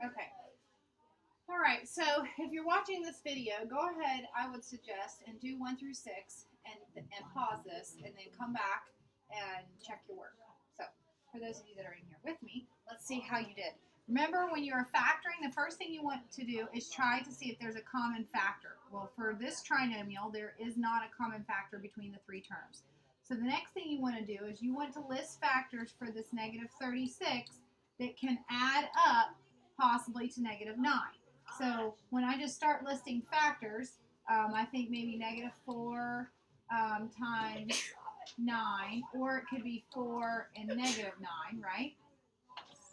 Okay. All right. So if you're watching this video, go ahead. I would suggest and do 1 through 6 and pause this and then come back and check your work. So for those of you that are in here with me, let's see how you did. Remember, when you're factoring, the first thing you want to do is try to see if there's a common factor. Well, for this trinomial, there is not a common factor between the three terms. So the next thing you want to do is you want to list factors for this negative 36 that can add up possibly to negative 9. So when I just start listing factors, I think maybe negative 4 times 9, or it could be 4 and negative 9, right?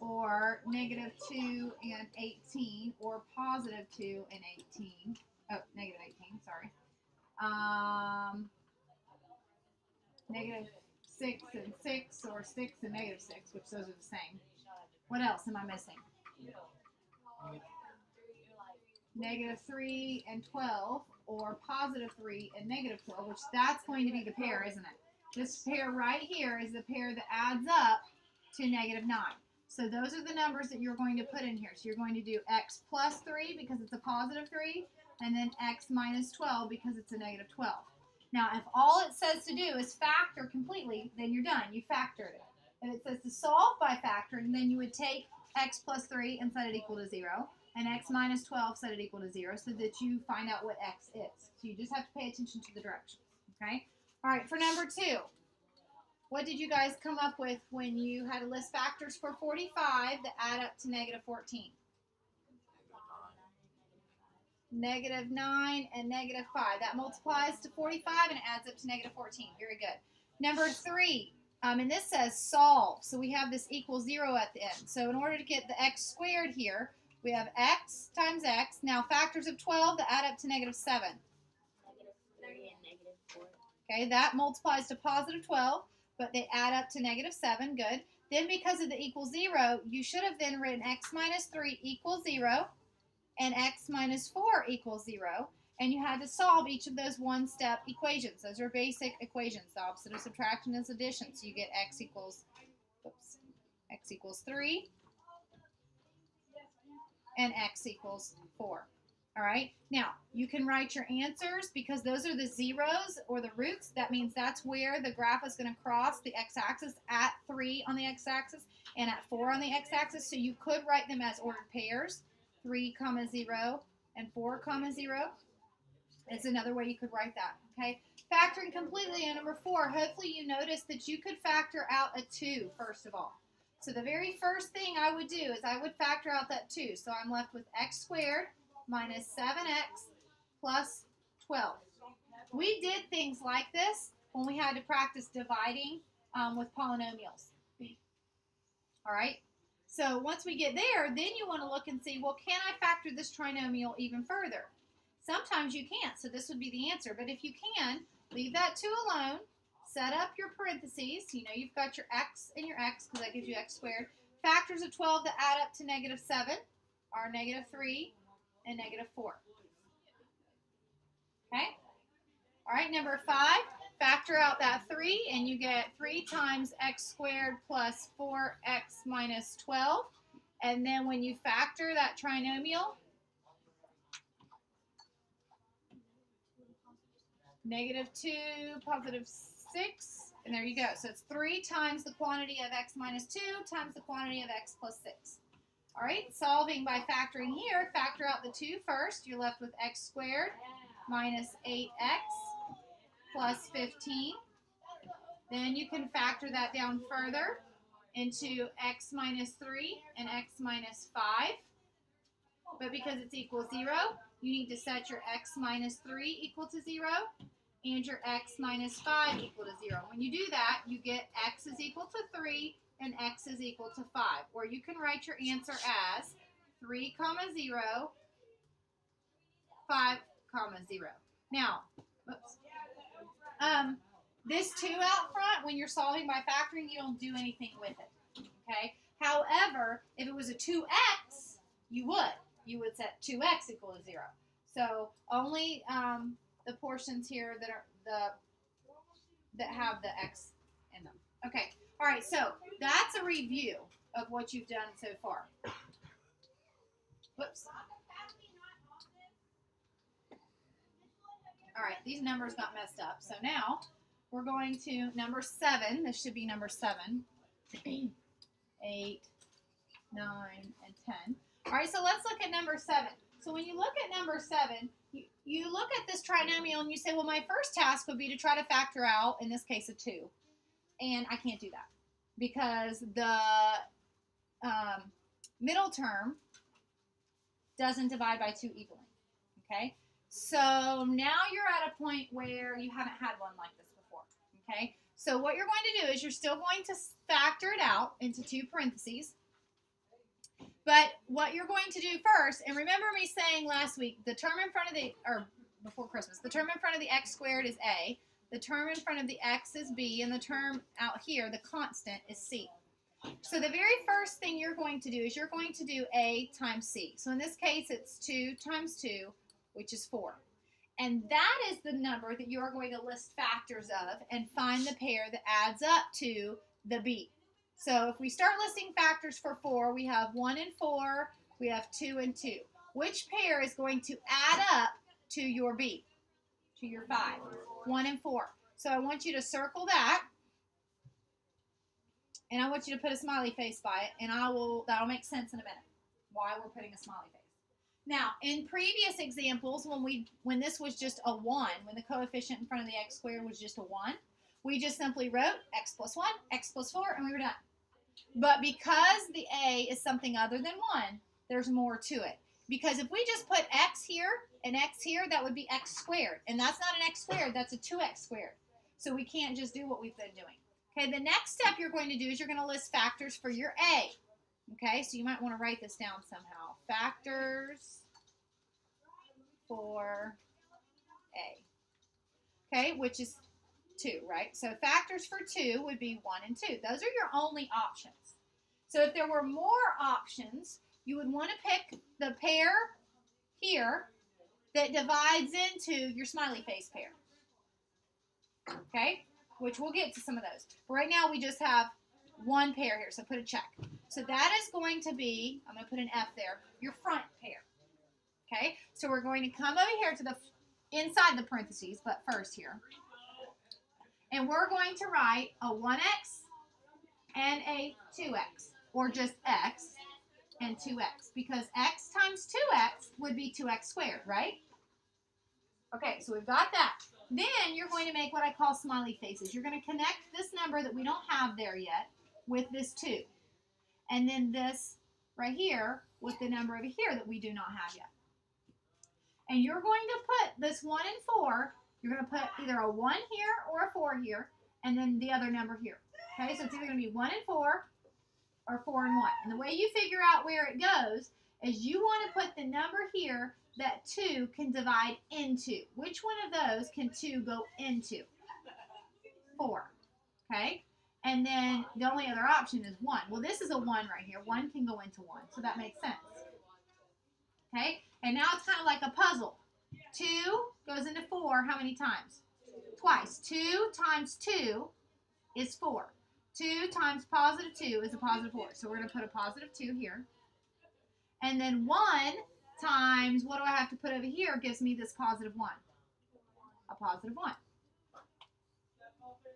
Or negative 2 and 18, or positive 2 and 18. Oh, negative 18, sorry. Negative 6 and 6, or 6 and negative 6, which those are the same. What else am I missing? Negative 3 and 12, or positive 3 and negative 12, which that's going to be the pair, isn't it? This pair right here is the pair that adds up to negative 9. So those are the numbers that you're going to put in here. So you're going to do x plus 3 because it's a positive 3, and then x minus 12 because it's a negative 12. Now, if all it says to do is factor completely, then you're done. You factored it. If it says to solve by factoring, then you would take x plus 3 and set it equal to 0, and x minus 12 set it equal to 0, so that you find out what x is. So you just have to pay attention to the directions, okay? All right, for number 2, what did you guys come up with when you had to list factors for 45 that add up to negative 14? Negative 9 and negative 5. That multiplies to 45 and it adds up to negative 14. Very good. Number 3, and this says solve. So we have this equals 0 at the end. So in order to get the x squared here, we have x times x. Now factors of 12 that add up to negative 7. Negative 3 and negative 4. Okay, that multiplies to positive 12, but they add up to negative 7. Good. Then because of the equals 0, you should have then written x minus 3 equals 0 and x minus 4 equals 0. And you had to solve each of those one-step equations. Those are basic equations. The opposite of subtraction is addition. So you get x equals 3 and x equals 4. All right. Now, you can write your answers because those are the zeros or the roots. That means that's where the graph is going to cross the x-axis at 3 on the x-axis and at 4 on the x-axis. So you could write them as ordered pairs, 3, 0, and 4, 0. It's another way you could write that, okay? Factoring completely in number 4, hopefully you noticed that you could factor out a 2, first of all. So the very first thing I would do is I would factor out that 2. So I'm left with x squared minus 7x plus 12. We did things like this when we had to practice dividing with polynomials. All right? So once we get there, then you want to look and see, well, can I factor this trinomial even further? Sometimes you can't, so this would be the answer. But if you can, leave that 2 alone. Set up your parentheses. You know you've got your x and your x because that gives you x squared. Factors of 12 that add up to negative 7 are negative 3 and negative 4. Okay? All right, number 5, factor out that 3, and you get 3 times x squared plus 4x minus 12. And then when you factor that trinomial, negative 2, positive 6, and there you go. So it's 3 times the quantity of x minus 2 times the quantity of x plus 6. All right, solving by factoring here, factor out the 2 first. You're left with x squared minus 8x plus 15. Then you can factor that down further into x minus 3 and x minus 5. But because it's equal 0, you need to set your x minus 3 equal to 0 and your x minus 5 equal to 0. When you do that, you get x is equal to 3 and x is equal to 5. Or you can write your answer as 3, 0, 5, 0. Now, whoops. This 2 out front, when you're solving by factoring, you don't do anything with it. Okay? However, if it was a 2x, you would. You would set 2x equal to 0. So only the portions here that are that have the x in them. Okay. All right. So that's a review of what you've done so far. Whoops. All right, these numbers got messed up. So now we're going to number 7. This should be number 7. 8, 9, and 10. All right, so let's look at number 7. So when you look at number 7, you look at this trinomial and you say, well, my first task would be to try to factor out, in this case, a 2. And I can't do that because the middle term doesn't divide by 2 evenly. Okay? So now you're at a point where you haven't had one like this before. Okay? So what you're going to do is you're still going to factor it out into 2 parentheses. But what you're going to do first, and remember me saying last week, the term in front of the, or before Christmas, the term in front of the x squared is a, the term in front of the x is b, and the term out here, the constant, is c. So the very first thing you're going to do is you're going to do a times c. So in this case, it's 2 times 2, which is 4. And that is the number that you are going to list factors of and find the pair that adds up to the b. So if we start listing factors for 4, we have 1 and 4, we have 2 and 2. Which pair is going to add up to your b, to your 5? 1 and 4. So I want you to circle that, and I want you to put a smiley face by it, and that'll make sense in a minute why we're putting a smiley face. Now, in previous examples, when this was just a 1, when the coefficient in front of the x squared was just a 1, we just simply wrote x plus 1, x plus 4, and we were done. But because the a is something other than 1, there's more to it. Because if we just put x here and x here, that would be x squared. And that's not an x squared, that's a 2x squared. So we can't just do what we've been doing. Okay, the next step you're going to do is you're going to list factors for your a. Okay, so you might want to write this down somehow. Factors for a. Okay, which is 2, right? So factors for 2 would be 1 and 2. Those are your only options. So if there were more options, you would want to pick the pair here that divides into your smiley face pair. Okay? Which we'll get to some of those. But right now we just have one pair here, so put a check. So that is going to be, I'm going to put an F there, your front pair. Okay? So we're going to come over here to the inside the parentheses, but first here. And we're going to write a 1x and a 2x, or just x and 2x, because x times 2x would be 2x squared, right? Okay, so we've got that. Then you're going to make what I call smiley faces. You're going to connect this number that we don't have there yet with this 2. And then this right here with the number over here that we do not have yet. And you're going to put this 1 and 4, you're going to put either a 1 here or a 4 here, and then the other number here. Okay, so it's either going to be 1 and 4 or 4 and 1. And the way you figure out where it goes is you want to put the number here that 2 can divide into. Which one of those can 2 go into? 4. Okay? And then the only other option is 1. Well, this is a 1 right here. 1 can go into 1, so that makes sense. Okay? And now it's kind of like a puzzle. 2 goes into 4 how many times? Twice. 2 times 2 is 4. 2 times positive 2 is a positive 4. So we're going to put a positive 2 here. And then 1 times, what do I have to put over here, gives me this positive 1. A positive 1.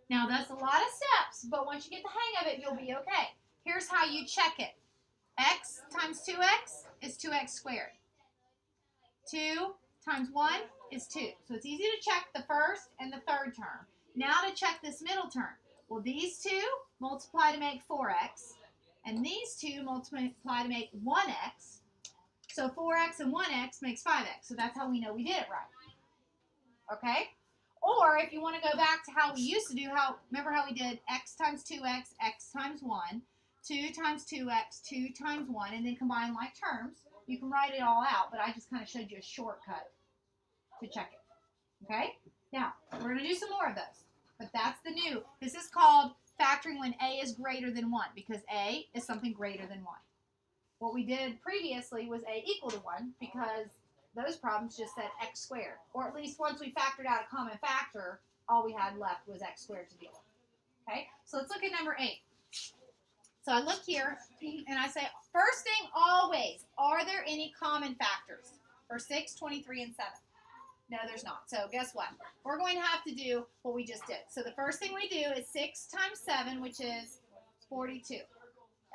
Now, that's a lot of steps, but once you get the hang of it, you'll be okay. Here's how you check it. X times 2x is 2x squared. 2 times 1 is 2. So it's easy to check the first and the third term. Now to check this middle term. Well, these 2 multiply to make 4x, and these 2 multiply to make 1x. So 4x and 1x makes 5x. So that's how we know we did it right. Okay? Or if you want to go back to how we used to do, remember how we did x times 2x, x times 1, 2 times 2x, 2 times 1, and then combine like terms. You can write it all out, but I just kind of showed you a shortcut to check it. Okay? Now, we're going to do some more of those. But that's the new. This is called factoring when a is greater than 1, because a is something greater than 1. What we did previously was a equal to 1, because those problems just said x squared. Or at least once we factored out a common factor, all we had left was x squared to deal with. Okay? So let's look at number 8. So I look here, and I say, first thing always, are there any common factors for 6, 23, and 7? No, there's not. So guess what? We're going to have to do what we just did. So the first thing we do is 6 times 7, which is 42.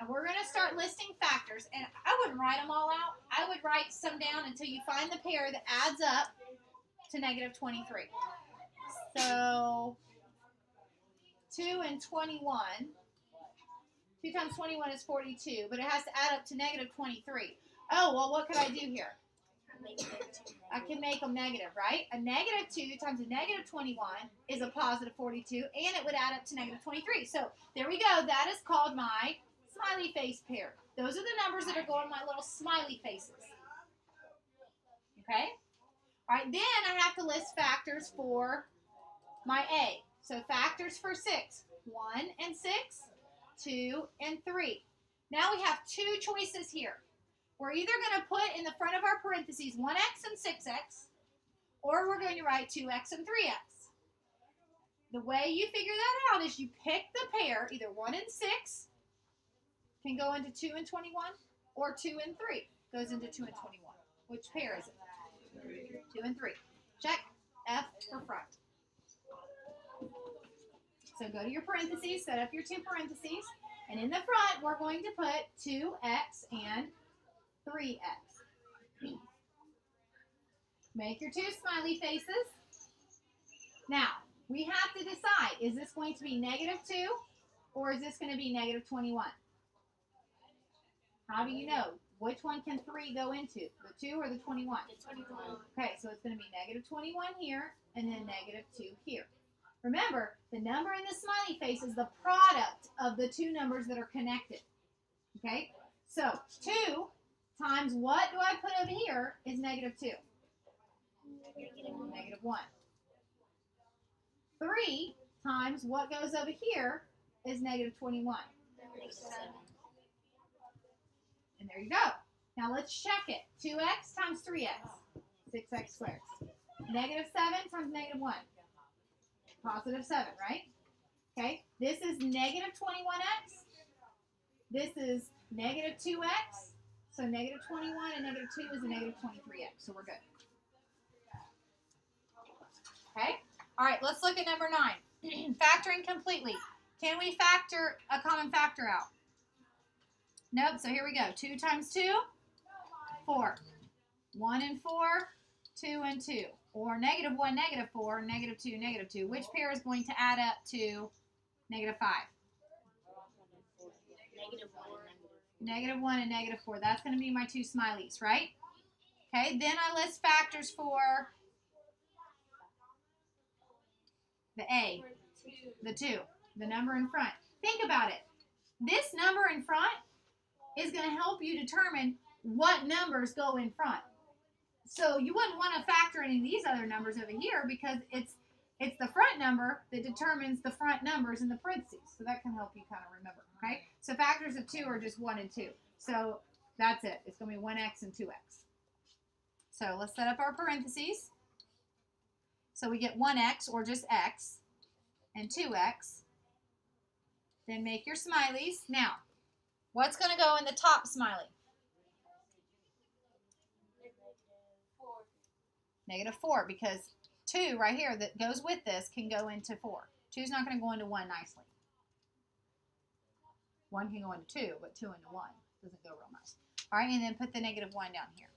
And we're going to start listing factors. And I wouldn't write them all out. I would write some down until you find the pair that adds up to negative 23. So 2 and 21. 2 times 21 is 42, but it has to add up to negative 23. Oh, well, what could I do here? I can make them negative, right? A negative 2 times a negative 21 is a positive 42, and it would add up to negative 23. So there we go. That is called my smiley face pair. Those are the numbers that are going in my little smiley faces. Okay? All right, then I have to list factors for my A. So factors for 6, 1 and 6, 2 and 3. Now we have two choices here. We're either going to put in the front of our parentheses 1x and 6x, or we're going to write 2x and 3x. The way you figure that out is you pick the pair, either 1 and 6 can go into 2 and 21, or 2 and 3 goes into 2 and 21. Which pair is it? 2 and 3. Check. F for front. So go to your parentheses, set up your two parentheses, and in the front we're going to put 2x and 3x. Make your two smiley faces. Now, we have to decide, is this going to be negative 2 or is this going to be negative 21? How do you know? Which one can 3 go into? The 2 or the 21? The 21. Okay, so it's going to be negative 21 here and then negative 2 here. Remember, the number in the smiley face is the product of the two numbers that are connected. Okay? So, 2 times what do I put over here is negative 2. Negative 1. 3 times what goes over here is negative 21. And there you go. Now let's check it. 2x times 3x. 6x squared. Negative 7 times negative 1. Positive 7, right? Okay. This is negative 21x. This is negative 2x. So negative 21 and negative 2 is a negative 23x. So we're good. Okay. All right. Let's look at number 9. Factoring completely. Can we factor a common factor out? Nope. So here we go. 2 times 2, 4. 1 and 4, 2 and 2. Or negative 1, negative 4, negative 2, negative 2. Which pair is going to add up to negative 5? Negative 1 and negative. Negative 1 and negative 4. That's going to be my two smileys, right? Okay, then I list factors for the A, the 2, the number in front. Think about it. This number in front is going to help you determine what numbers go in front. So you wouldn't want to factor any of these other numbers over here because it's the front number that determines the front numbers in the parentheses. So that can help you kind of remember, okay? So factors of 2 are just 1 and 2. So that's it. It's going to be 1x and 2x. So let's set up our parentheses. So we get 1x, or just x, and 2x. Then make your smileys. Now, what's going to go in the top smiley? Negative 4, because 2 right here that goes with this can go into 4. 2 is not going to go into 1 nicely. 1 can go into 2, but 2 into 1 doesn't go real nice. All right, and then put the negative 1 down here.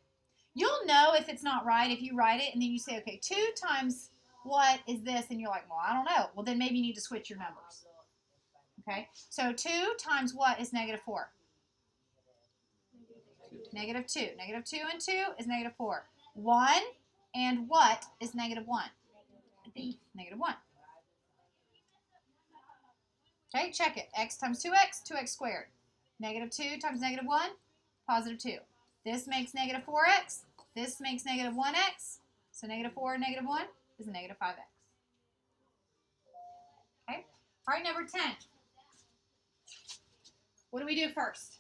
You'll know if it's not right if you write it and then you say, okay, 2 times what is this? And you're like, well, I don't know. Well, then maybe you need to switch your numbers. Okay, so 2 times what is negative 4? Negative 2. Negative 2 and 2 is negative 4. 1 and what is negative 1? Negative 1. Okay, check it. X times 2x, 2x squared. Negative 2 times negative 1, positive 2. This makes negative 4x. This makes negative 1x. So negative 4 and negative 1 is a negative 5x. Okay. All right, number 10. What do we do first?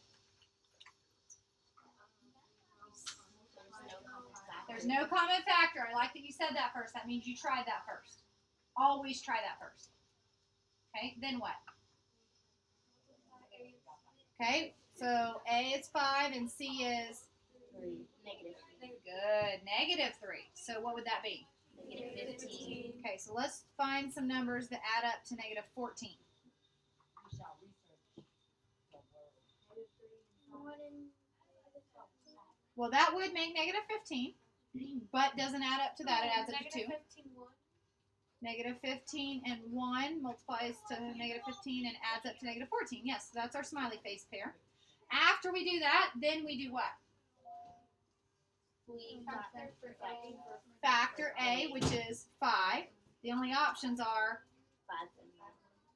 There's no common factor. I like that you said that first. That means you tried that first. Always try that first. Okay, then what? Okay, so A is 5 and C is 3. Negative. good, -3. So what would that be? Negative 15. Okay, so let's find some numbers that add up to -14. Well, that would make -15, but doesn't add up to that. It adds up to 2. -15 and 1 multiplies to -15 and adds up to -14. Yes, so that's our smiley face pair. After we do that, then we do what? We Factor A, which is 5. The only options are 5.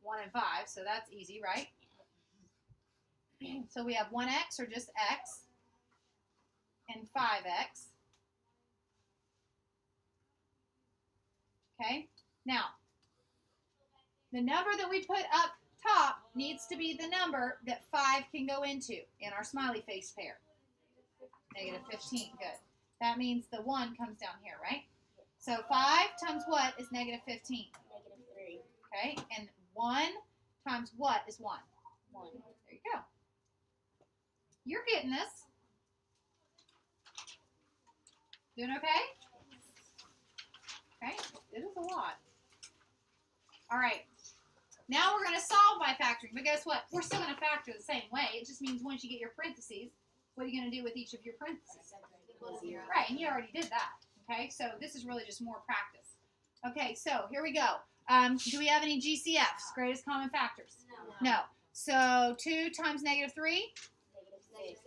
1 and 5, so that's easy, right? So we have 1x, or just x, and 5x. Okay, now, the number that we put up top needs to be the number that 5 can go into in our smiley face pair. -15, good. That means the 1 comes down here, right? So 5 times what is -15? -3. Okay, and 1 times what is 1? 1. There you go. You're getting this. Doing okay? Okay, it is a lot. All right. Now we're going to solve by factoring. But guess what? We're still going to factor the same way. It just means once you get your parentheses, what are you going to do with each of your parentheses? Right, and you already did that. Okay, so this is really just more practice. Okay, so here we go. Do we have any GCFs, greatest common factors? No. So 2 times -3?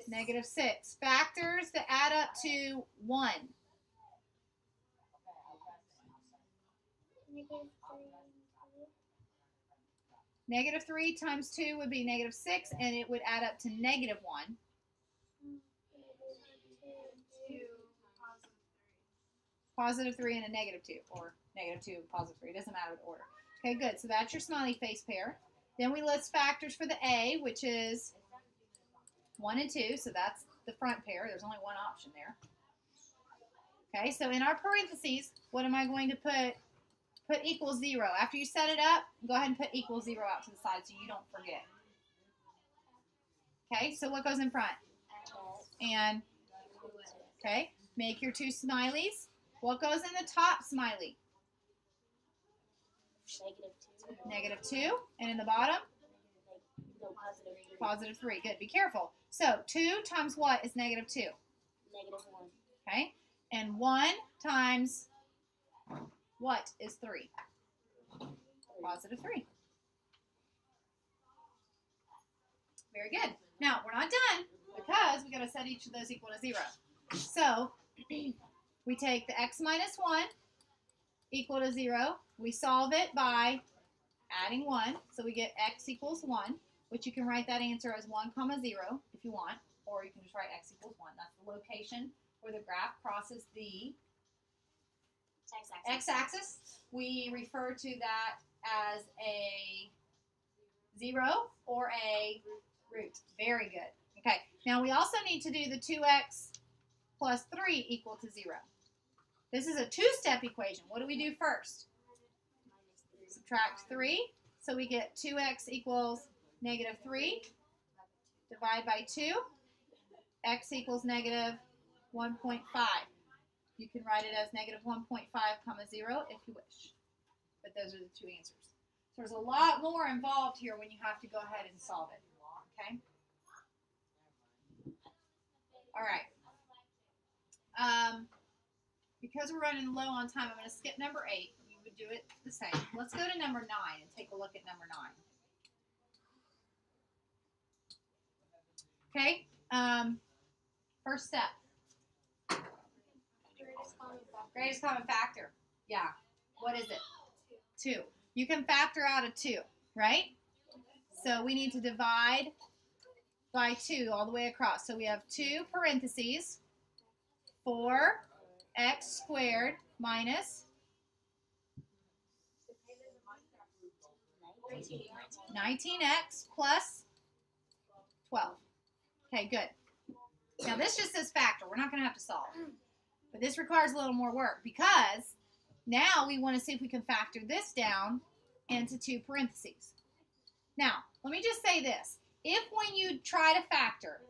-6. Factors that add up to 1. -3 times 2 would be -6, and it would add up to -1. +3 and a -2, or -2, +3. It doesn't matter the order. Okay, good. So that's your smiley face pair. Then we list factors for the A, which is 1 and 2. So that's the front pair. There's only one option there. Okay, so in our parentheses, what am I going to put? Put equals 0. After you set it up, go ahead and put equals 0 out to the side so you don't forget. Okay, so what goes in front? And, okay, make your 2 smileys. What goes in the top smiley? -2. And in the bottom? +3. Good. Be careful. So 2 times what is -2? -1. Okay. And 1 times what is 3? +3. Very good. Now, we're not done because we got to set each of those equal to 0. So we take the x minus 1 equal to 0. We solve it by adding 1. So we get x equals 1, which you can write that answer as 1, 0 if you want, or you can just write x equals 1. That's the location where the graph crosses the x-axis. We refer to that as a 0 or a root. Very good. Okay, now we also need to do the 2x plus 3 equal to 0. This is a two-step equation. What do we do first? Subtract 3. So we get 2x equals -3. Divide by 2. X equals -1.5. You can write it as -1.5, 0 if you wish. But those are the two answers. So there's a lot more involved here when you have to go ahead and solve it. Okay? All right. Because we're running low on time, I'm going to skip number 8. You would do it the same. Let's go to number 9 and take a look at number 9. Okay? First step. Greatest common factor. Yeah. What is it? 2. You can factor out a 2, right? So we need to divide by 2 all the way across. So we have 2 parentheses, 4x squared minus 19x plus 12. Okay, good. Now this just says factor. We're not going to have to solve. But this requires a little more work because now we want to see if we can factor this down into 2 parentheses. Now, let me just say this. if when you try to factor,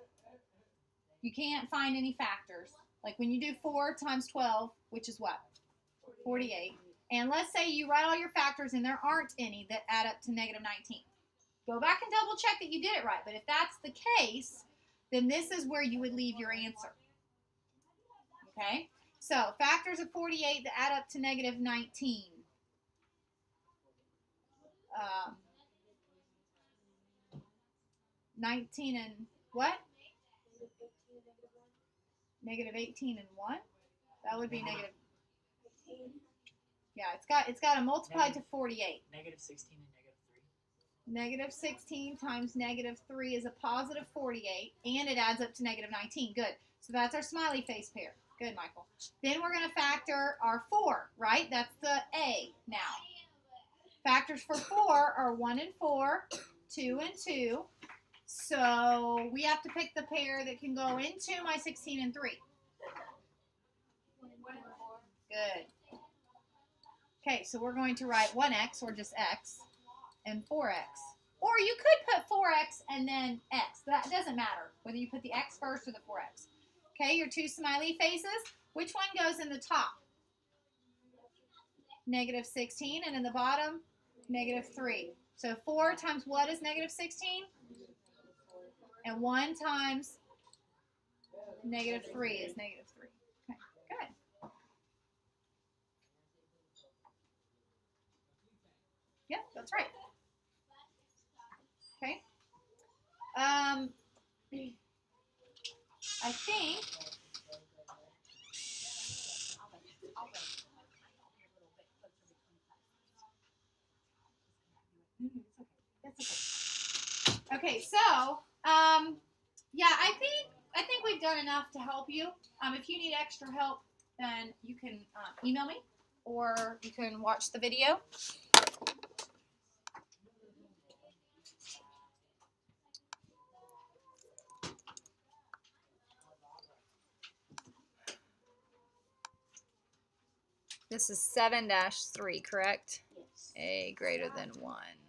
you can't find any factors, like when you do 4 times 12, which is what? 48. And let's say you write all your factors and there aren't any that add up to negative 19. Go back and double check that you did it right. But if that's the case, then this is where you would leave your answer. Okay? So, factors of 48 that add up to negative 19. 19 and what? Negative 18 and 1? That would be negative. Yeah, it's got to multiply to 48. Negative 16 and negative 3. Negative 16 times negative 3 is a positive 48, and it adds up to negative 19. Good. So that's our smiley face pair. Good, Michael. Then we're going to factor our 4, right? That's the A now. Factors for 4 are 1 and 4, 2 and 2. So we have to pick the pair that can go into my 16 and 3. Good. Okay, so we're going to write 1x, or just x, and 4x. Or you could put 4x and then x. That doesn't matter whether you put the x first or the 4x. Okay, your 2 smiley faces. Which one goes in the top? Negative 16, and in the bottom, negative 3. So 4 times what is negative 16? And 1 times negative 3 is negative 3. Okay, good. Yep, that's right. Okay. I think that's okay. Okay, so yeah, I think we've done enough to help you. If you need extra help, then you can email me, or you can watch the video. This is 7-3, correct? Yes. A greater than 1.